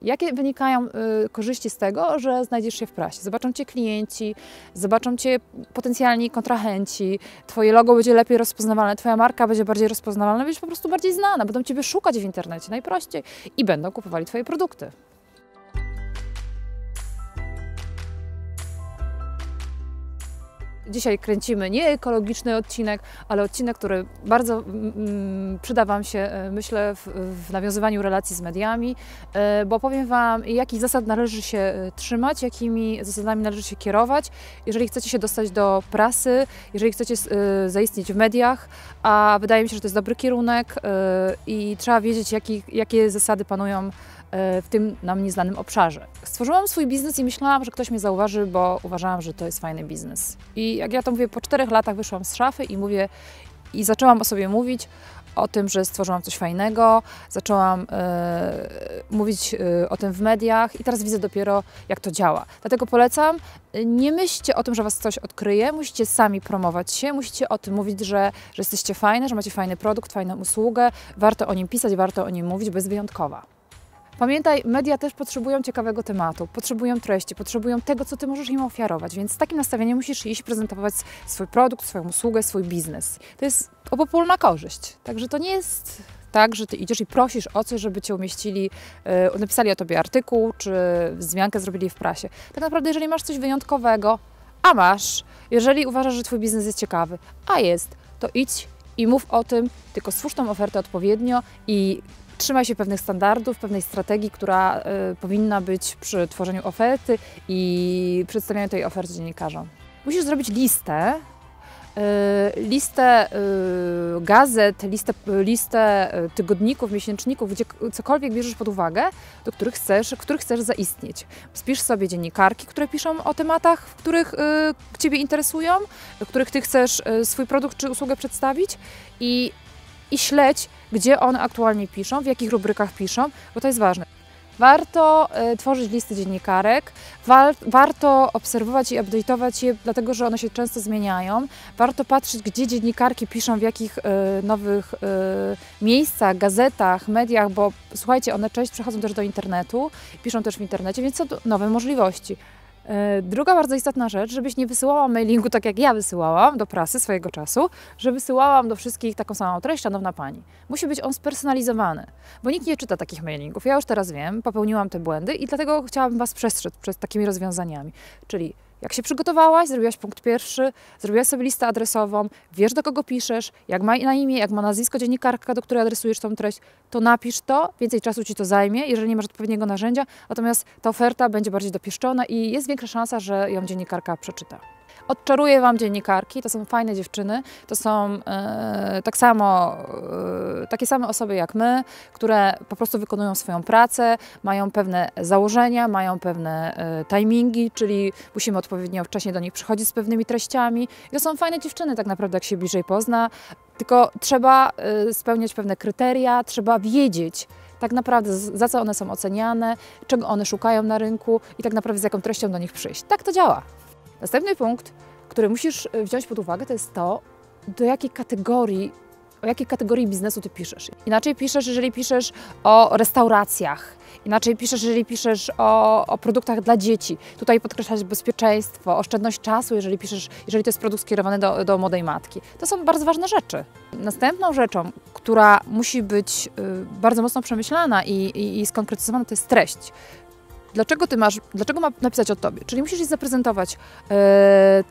Jakie wynikają korzyści z tego, że znajdziesz się w prasie? Zobaczą Cię klienci, zobaczą Cię potencjalni kontrahenci, Twoje logo będzie lepiej rozpoznawalne, Twoja marka będzie bardziej rozpoznawalna, będziesz po prostu bardziej znana, będą Ciebie szukać w internecie najprościej i będą kupowali Twoje produkty. Dzisiaj kręcimy nie ekologiczny odcinek, ale odcinek, który bardzo przyda Wam się, myślę, w nawiązywaniu relacji z mediami, bo powiem Wam, jakich zasad należy się trzymać, jakimi zasadami należy się kierować, jeżeli chcecie się dostać do prasy, jeżeli chcecie zaistnieć w mediach, a wydaje mi się, że to jest dobry kierunek i trzeba wiedzieć, jakie zasady panują w tym nam nieznanym obszarze. Stworzyłam swój biznes i myślałam, że ktoś mnie zauważy, bo uważałam, że to jest fajny biznes. I jak ja to mówię, po 4 latach wyszłam z szafy i zaczęłam o sobie mówić, o tym, że stworzyłam coś fajnego, zaczęłam mówić o tym w mediach i teraz widzę dopiero, jak to działa. Dlatego polecam, nie myślcie o tym, że Was coś odkryje, musicie sami promować się, musicie o tym mówić, że jesteście fajne, że macie fajny produkt, fajną usługę, warto o nim pisać, warto o nim mówić, bo jest wyjątkowa. Pamiętaj, media też potrzebują ciekawego tematu, potrzebują treści, potrzebują tego, co Ty możesz im ofiarować, więc z takim nastawieniem musisz iść prezentować swój produkt, swoją usługę, swój biznes. To jest obopólna korzyść, także to nie jest tak, że Ty idziesz i prosisz o coś, żeby Cię umieścili, napisali o Tobie artykuł, czy wzmiankę zrobili w prasie. Tak naprawdę, jeżeli masz coś wyjątkowego, a masz, jeżeli uważasz, że Twój biznes jest ciekawy, a jest, to idź i mów o tym, tylko stwórz tą ofertę odpowiednio i trzymaj się pewnych standardów, pewnej strategii, która powinna być przy tworzeniu oferty i przedstawianiu tej oferty dziennikarzom. Musisz zrobić listę gazet, listę tygodników, miesięczników, gdzie cokolwiek bierzesz pod uwagę, do których chcesz zaistnieć. Spisz sobie dziennikarki, które piszą o tematach, w których Ciebie interesują, w których Ty chcesz swój produkt czy usługę przedstawić i śledź, gdzie one aktualnie piszą, w jakich rubrykach piszą, bo to jest ważne. Warto tworzyć listy dziennikarek, warto obserwować i update'ować je, dlatego że one się często zmieniają. Warto patrzeć, gdzie dziennikarki piszą, w jakich nowych miejscach, gazetach, mediach, bo słuchajcie, one często przechodzą też do internetu, piszą też w internecie, więc są nowe możliwości. Druga bardzo istotna rzecz, żebyś nie wysyłała mailingu tak jak ja wysyłałam do prasy swojego czasu, że wysyłałam do wszystkich taką samą treść, szanowna pani. Musi być on spersonalizowany, bo nikt nie czyta takich mailingów. Ja już teraz wiem, popełniłam te błędy i dlatego chciałabym Was przestrzec przed takimi rozwiązaniami. Czyli jak się przygotowałaś, zrobiłaś punkt pierwszy, zrobiłaś sobie listę adresową, wiesz do kogo piszesz, jak ma na imię, jak ma nazwisko dziennikarka, do której adresujesz tą treść, to napisz to, więcej czasu Ci to zajmie, jeżeli nie masz odpowiedniego narzędzia, natomiast ta oferta będzie bardziej dopieszczona i jest większa szansa, że ją dziennikarka przeczyta. Odczaruję Wam dziennikarki, to są fajne dziewczyny, to są takie same osoby jak my, które po prostu wykonują swoją pracę, mają pewne założenia, mają pewne timingi, czyli musimy odpowiednio wcześnie do nich przychodzić z pewnymi treściami. I to są fajne dziewczyny tak naprawdę, jak się bliżej pozna, tylko trzeba spełniać pewne kryteria, trzeba wiedzieć tak naprawdę, za co one są oceniane, czego one szukają na rynku i tak naprawdę z jaką treścią do nich przyjść. Tak to działa. Następny punkt, który musisz wziąć pod uwagę, to jest to, o jakiej kategorii biznesu Ty piszesz. Inaczej piszesz, jeżeli piszesz o restauracjach, inaczej piszesz, jeżeli piszesz o produktach dla dzieci. Tutaj podkreślać bezpieczeństwo, oszczędność czasu, jeżeli to jest produkt skierowany do młodej matki. To są bardzo ważne rzeczy. Następną rzeczą, która musi być bardzo mocno przemyślana i skonkretyzowana, to jest treść. Dlaczego ma napisać o Tobie? Czyli musisz zaprezentować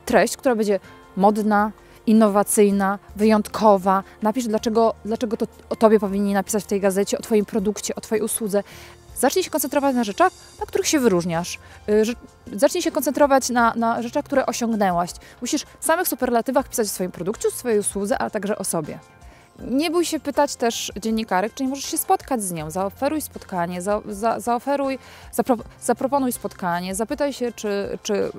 treść, która będzie modna, innowacyjna, wyjątkowa. Napisz, dlaczego to o Tobie powinni napisać w tej gazecie, o Twoim produkcie, o Twojej usłudze. Zacznij się koncentrować na rzeczach, na których się wyróżniasz. Zacznij się koncentrować na rzeczach, które osiągnęłaś. Musisz w samych superlatywach pisać o swoim produkcie, o swojej usłudze, ale także o sobie. Nie bój się pytać też dziennikarek, czy nie możesz się spotkać z nią. Zaoferuj spotkanie, zaproponuj spotkanie, zapytaj się, czy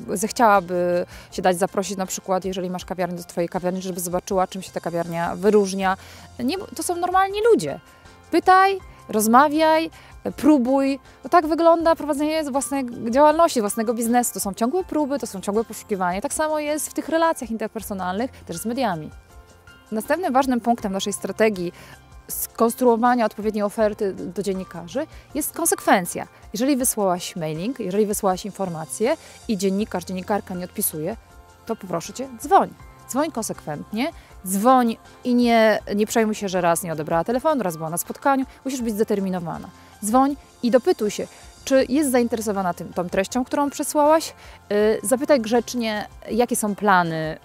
zechciałaby się dać zaprosić na przykład, jeżeli masz kawiarnię, do Twojej kawiarni, żeby zobaczyła, czym się ta kawiarnia wyróżnia. Nie, to są normalni ludzie. Pytaj, rozmawiaj, próbuj. No tak wygląda prowadzenie własnej działalności, własnego biznesu. To są ciągłe próby, to są ciągłe poszukiwania. Tak samo jest w tych relacjach interpersonalnych, też z mediami. Następnym ważnym punktem naszej strategii skonstruowania odpowiedniej oferty do dziennikarzy jest konsekwencja. Jeżeli wysłałaś mailing, jeżeli wysłałaś informację i dziennikarz, dziennikarka nie odpisuje, to poproszę Cię, dzwoń. Dzwoń konsekwentnie, dzwoń i nie przejmuj się, że raz nie odebrała telefonu, raz była na spotkaniu. Musisz być zdeterminowana. Dzwoń i dopytuj się, czy jest zainteresowana tą treścią, którą przesłałaś. Zapytaj grzecznie, jakie są plany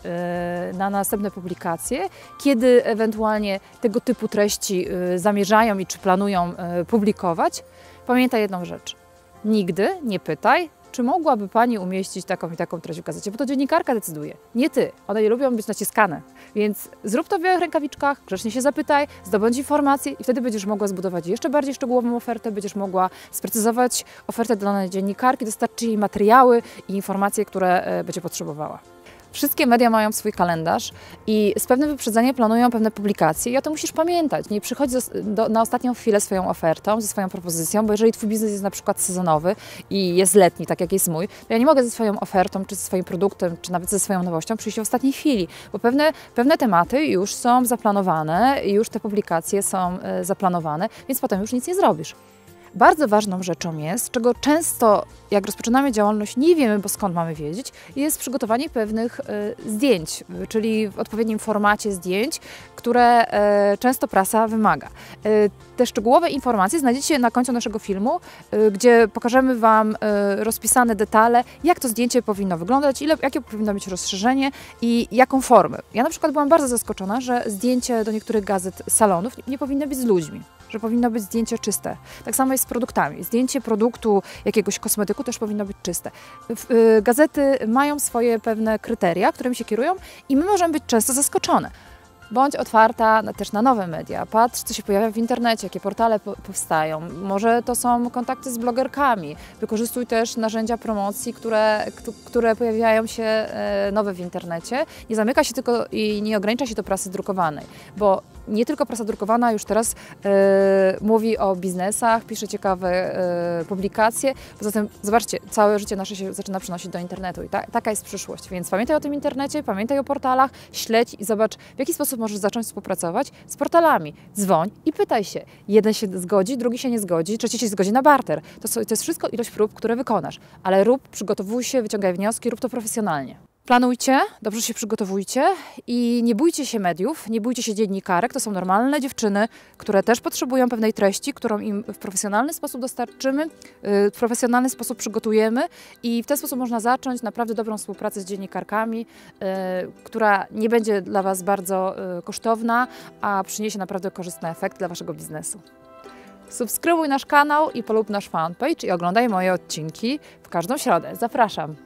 na następne publikacje, kiedy ewentualnie tego typu treści zamierzają i czy planują publikować. Pamiętaj jedną rzecz. Nigdy nie pytaj, czy mogłaby Pani umieścić taką i taką treść w gazecie, bo to dziennikarka decyduje, nie Ty. One nie lubią być naciskane, więc zrób to w białych rękawiczkach, grzecznie się zapytaj, zdobądź informacje i wtedy będziesz mogła zbudować jeszcze bardziej szczegółową ofertę, będziesz mogła sprecyzować ofertę dla danej dziennikarki, dostarczyć jej materiały i informacje, które będzie potrzebowała. Wszystkie media mają swój kalendarz i z pewnym wyprzedzeniem planują pewne publikacje i o tym musisz pamiętać. Nie przychodź na ostatnią chwilę swoją ofertą, ze swoją propozycją, bo jeżeli Twój biznes jest na przykład sezonowy i jest letni, tak jak jest mój, to ja nie mogę ze swoją ofertą, czy ze swoim produktem, czy nawet ze swoją nowością przyjść w ostatniej chwili, bo pewne tematy już są zaplanowane, już te publikacje są zaplanowane, więc potem już nic nie zrobisz. Bardzo ważną rzeczą jest, czego często jak rozpoczynamy działalność nie wiemy, bo skąd mamy wiedzieć, jest przygotowanie pewnych zdjęć, czyli w odpowiednim formacie zdjęć, które często prasa wymaga. Te szczegółowe informacje znajdziecie na końcu naszego filmu, gdzie pokażemy Wam rozpisane detale, jak to zdjęcie powinno wyglądać, jakie powinno mieć rozszerzenie i jaką formę. Ja na przykład byłam bardzo zaskoczona, że zdjęcie do niektórych gazet salonów nie powinno być z ludźmi, że powinno być zdjęcie czyste. Tak samo jest z produktami. Zdjęcie produktu, jakiegoś kosmetyku też powinno być czyste. Gazety mają swoje pewne kryteria, którymi się kierują i my możemy być często zaskoczone. Bądź otwarta też na nowe media. Patrz, co się pojawia w internecie, jakie portale powstają. Może to są kontakty z blogerkami. Wykorzystuj też narzędzia promocji, które pojawiają się nowe w internecie. Nie zamyka się tylko i nie ogranicza się do prasy drukowanej, bo nie tylko prasa drukowana już teraz mówi o biznesach, pisze ciekawe publikacje. Poza tym, zobaczcie, całe życie nasze się zaczyna przenosić do internetu i taka jest przyszłość. Więc pamiętaj o tym internecie, pamiętaj o portalach, śledź i zobacz, w jaki sposób możesz zacząć współpracować z portalami. Dzwoń i pytaj się. Jeden się zgodzi, drugi się nie zgodzi, trzeci się zgodzi na barter. To jest wszystko ilość prób, które wykonasz. Ale przygotowuj się, wyciągaj wnioski, rób to profesjonalnie. Planujcie, dobrze się przygotowujcie i nie bójcie się mediów, nie bójcie się dziennikarek. To są normalne dziewczyny, które też potrzebują pewnej treści, którą im w profesjonalny sposób dostarczymy, w profesjonalny sposób przygotujemy i w ten sposób można zacząć naprawdę dobrą współpracę z dziennikarkami, która nie będzie dla Was bardzo kosztowna, a przyniesie naprawdę korzystny efekt dla Waszego biznesu. Subskrybuj nasz kanał i polub nasz fanpage i oglądaj moje odcinki w każdą środę. Zapraszam!